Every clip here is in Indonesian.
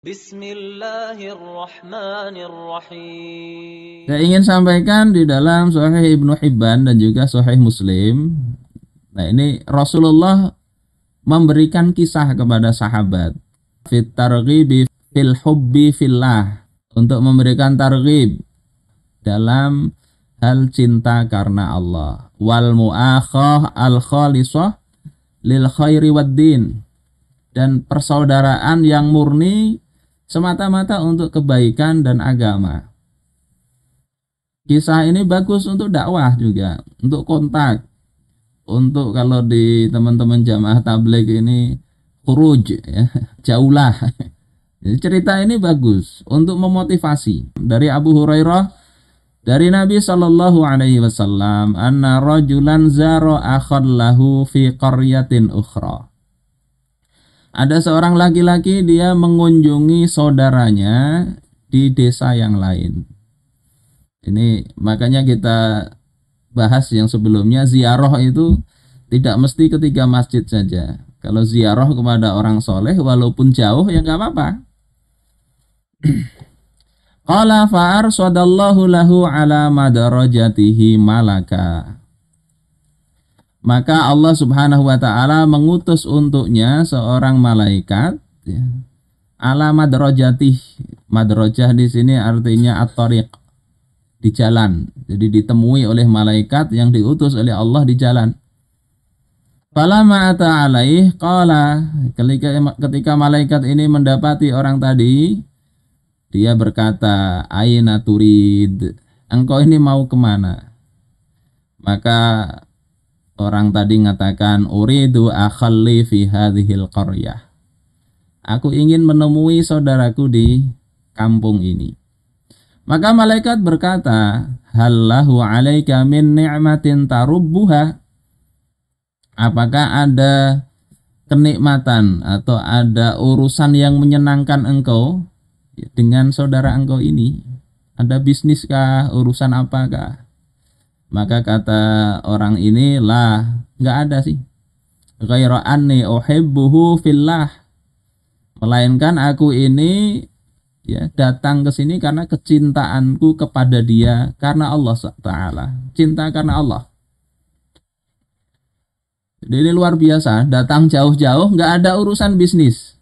Bismillahirrahmanirrahim. Saya ingin sampaikan di dalam Sahih Ibnu Hibban dan juga Sahih Muslim. Nah, ini Rasulullah memberikan kisah kepada sahabat fit targhibi fil hubbi fillah, untuk memberikan targhib dalam hal cinta karena Allah, wal muakhah al khalisah lil khairi wad din, dan persaudaraan yang murni semata-mata untuk kebaikan dan agama. Kisah ini bagus untuk dakwah juga, untuk kontak, untuk kalau di teman-teman jamaah tabligh ini khuruj ya, jauhlah. Jadi cerita ini bagus untuk memotivasi. Dari Abu Hurairah, dari Nabi sallallahu alaihi wasallam, anna rajulan zara akhan lahu fi qaryatin ukhra. Ada seorang laki-laki, dia mengunjungi saudaranya di desa yang lain. Ini makanya kita bahas yang sebelumnya, ziarah itu tidak mesti ketiga masjid saja. Kalau ziarah kepada orang soleh walaupun jauh ya nggak apa-apa. Qala fa'arsadallahu lahu ala madarajatihi malaka. Maka Allah subhanahu wa ta'ala mengutus untuknya seorang malaikat ya, ala madrajatih. Madrajah di sini artinya at-tariq, di jalan. Jadi ditemui oleh malaikat yang diutus oleh Allah di jalan. Falamma ata alaih qala, ketika malaikat ini mendapati orang tadi, dia berkata, aina turid, engkau ini mau kemana? Maka orang tadi mengatakan, uridu akhalli fi hadhil qaryah. Aku ingin menemui saudaraku di kampung ini. Maka malaikat berkata, hallahu alaika min ni'matin tarubbuha. Apakah ada kenikmatan atau ada urusan yang menyenangkan engkau dengan saudara engkau ini? Ada bisniskah, urusan apakah? Maka kata orang ini, lah, nggak ada sih. Ghaira anni uhibbuhu fillah. Melainkan aku ini ya datang ke sini karena kecintaanku kepada dia karena Allah Ta'ala. Cinta karena Allah. Jadi ini luar biasa, datang jauh-jauh, nggak ada urusan bisnis.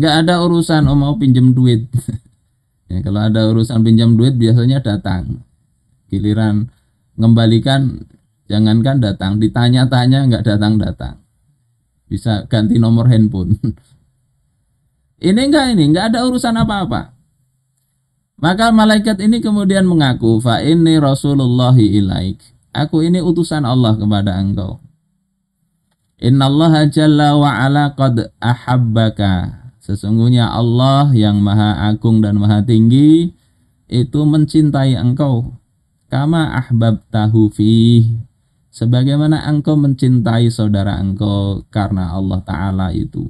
Nggak ada urusan mau pinjam duit. Ya, kalau ada urusan pinjam duit biasanya datang. Giliran ngembalikan jangankan datang, ditanya-tanya nggak datang-datang. Bisa ganti nomor handphone. Ini nggak ada urusan apa-apa. Maka malaikat ini kemudian mengaku, fa inni rasulullahi ilaik. Aku ini utusan Allah kepada engkau. Innallaha jalla wa ala qad ahabbaka. Sesungguhnya Allah yang maha agung dan maha tinggi itu mencintai engkau. Kama ahbabtahu fih, sebagaimana engkau mencintai saudara engkau karena Allah Ta'ala itu.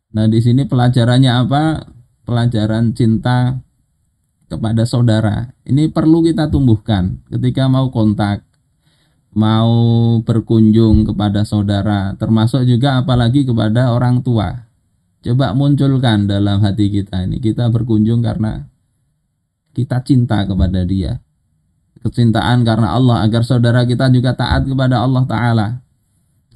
Nah, di sini pelajarannya apa? Pelajaran cinta kepada saudara. Ini perlu kita tumbuhkan ketika mau kontak, mau berkunjung kepada saudara, termasuk juga apalagi kepada orang tua. Coba munculkan dalam hati kita ini, kita berkunjung karena kita cinta kepada dia. Kecintaan karena Allah agar saudara kita juga taat kepada Allah Ta'ala.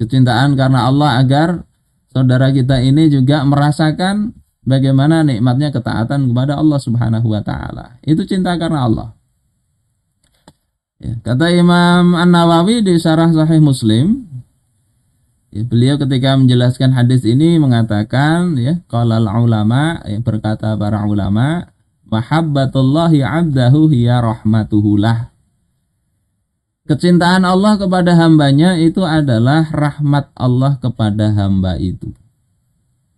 Kecintaan karena Allah agar saudara kita ini juga merasakan bagaimana nikmatnya ketaatan kepada Allah Subhanahu wa Ta'ala. Itu cinta karena Allah. Ya, kata Imam An-Nawawi di Syarah Sahih Muslim, ya, beliau ketika menjelaskan hadis ini mengatakan, ya, qalal ulama, ya, berkata para ulama, mahabbatullahi 'abdahu hiya rahmatuhu lah. Kecintaan Allah kepada hambanya itu adalah rahmat Allah kepada hamba itu.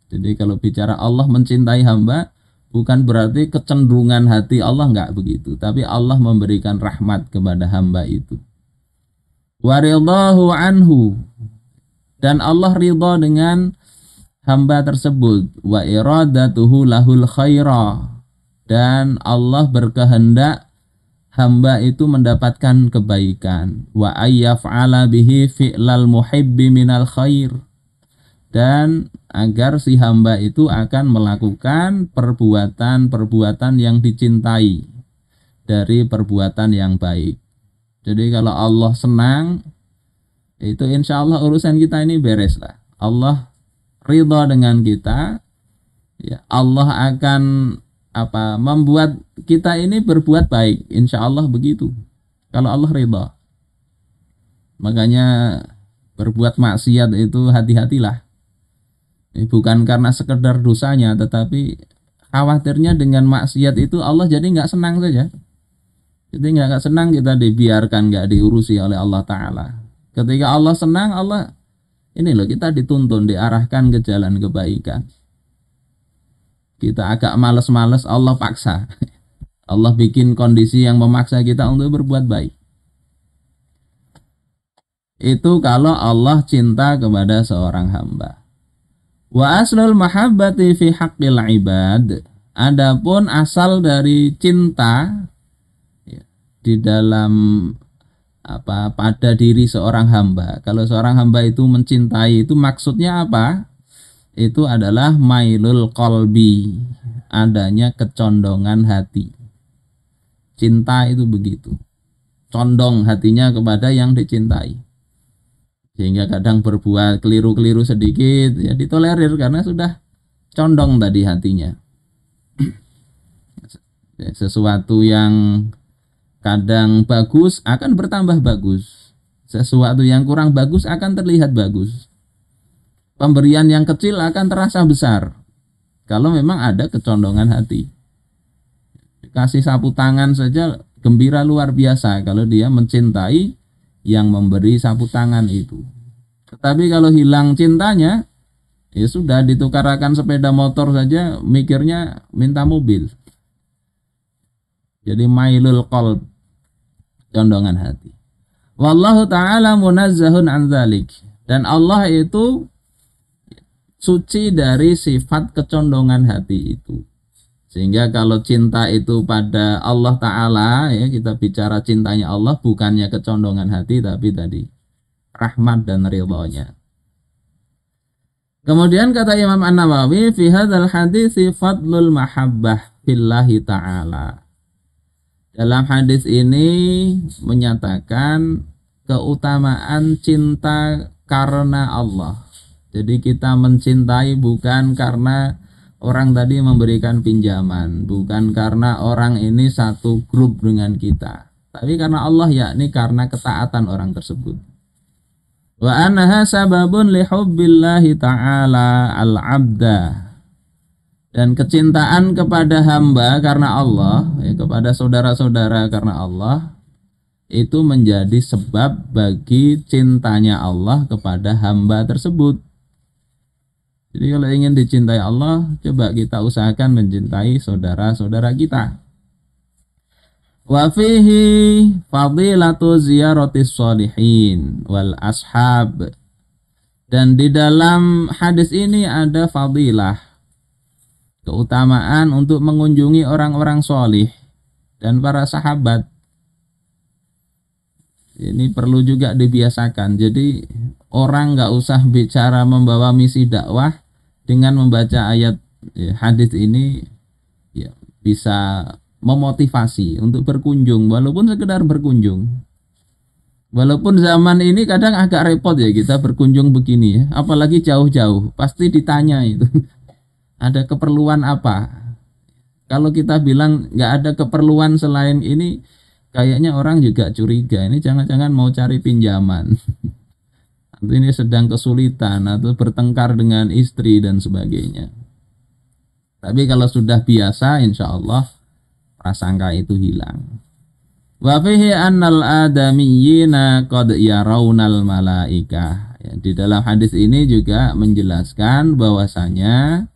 Jadi kalau bicara Allah mencintai hamba, bukan berarti kecenderungan hati Allah, enggak begitu. Tapi Allah memberikan rahmat kepada hamba itu. Waridhahu anhu, dan Allah ridha dengan hamba tersebut. Wa iradatuhu lahul khaira, dan Allah berkehendak hamba itu mendapatkan kebaikan. Wa ayyaf'ala bihi fi'lal muhibbi minal khair, dan agar si hamba itu akan melakukan perbuatan-perbuatan yang dicintai dari perbuatan yang baik. Jadi kalau Allah senang, itu insya Allah urusan kita ini beres lah. Allah ridha dengan kita, ya, Allah akan membuat kita ini berbuat baik, insya Allah begitu. Kalau Allah ridha. Makanya berbuat maksiat itu hati-hatilah. Bukan karena sekedar dosanya, tetapi khawatirnya dengan maksiat itu Allah jadi nggak senang saja. Jadi nggak senang kita dibiarkan, nggak diurusi oleh Allah Ta'ala. Ketika Allah senang, Allah ini loh, kita dituntun, diarahkan ke jalan kebaikan. Kita agak males-males, Allah paksa. Allah bikin kondisi yang memaksa kita untuk berbuat baik. Itu kalau Allah cinta kepada seorang hamba. Wa aslul mahabbati fi haqqil ibad. Adapun asal dari cinta di dalam pada diri seorang hamba. Kalau seorang hamba itu mencintai, itu maksudnya apa? Itu adalah mailul qalbi, adanya kecondongan hati. Cinta itu begitu, condong hatinya kepada yang dicintai, sehingga kadang berbuat keliru-keliru sedikit, ya ditolerir karena sudah condong tadi hatinya. Sesuatu yang kadang bagus akan bertambah bagus, sesuatu yang kurang bagus akan terlihat bagus. Pemberian yang kecil akan terasa besar kalau memang ada kecondongan hati. Dikasih sapu tangan saja gembira luar biasa kalau dia mencintai yang memberi sapu tangan itu. Tetapi kalau hilang cintanya, ya sudah, ditukarkan sepeda motor saja mikirnya minta mobil. Jadi mailul qalb, condongan hati. Wallahu ta'ala munazzahun an dzalik. Dan Allah itu suci dari sifat kecondongan hati itu. Sehingga kalau cinta itu pada Allah Ta'ala, ya kita bicara cintanya Allah, bukannya kecondongan hati, tapi tadi rahmat dan ridhonya. Kemudian kata Imam An-Nawawi, fi hadzal hadits fadlul mahabbah billahi ta'ala. Dalam hadis ini menyatakan keutamaan cinta karena Allah. Jadi kita mencintai bukan karena orang tadi memberikan pinjaman, bukan karena orang ini satu grup dengan kita, tapi karena Allah, yakni karena ketaatan orang tersebut. Wa annaha sababun li hubbillahi ta'ala al-'abda. Dan kecintaan kepada hamba karena Allah, ya, kepada saudara-saudara karena Allah, itu menjadi sebab bagi cintanya Allah kepada hamba tersebut. Jadi kalau ingin dicintai Allah, coba kita usahakan mencintai saudara-saudara kita. Wa fihi fadilatu ziyaratis sholihin wal ashab. Dan di dalam hadis ini ada fadilah, keutamaan untuk mengunjungi orang-orang sholih dan para sahabat. Ini perlu juga dibiasakan. Jadi orang nggak usah bicara membawa misi dakwah, dengan membaca ayat hadis ini ya bisa memotivasi untuk berkunjung, walaupun sekedar berkunjung. Walaupun zaman ini kadang agak repot ya kita berkunjung begini ya, apalagi jauh-jauh, pasti ditanya itu ada keperluan apa. Kalau kita bilang nggak ada keperluan selain ini, kayaknya orang juga curiga, ini jangan-jangan mau cari pinjaman. Ini sedang kesulitan atau bertengkar dengan istri dan sebagainya. Tapi kalau sudah biasa, insya Allah prasangka itu hilang. Wa fihi annal adamiyyina qad yarawnal malaikah. Ya, di dalam hadis ini juga menjelaskan bahwasanya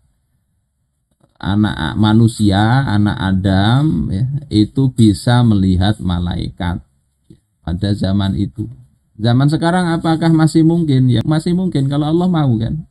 anak manusia, anak Adam, ya, itu bisa melihat malaikat pada zaman itu. Zaman sekarang apakah masih mungkin? Ya masih mungkin kalau Allah mau kan.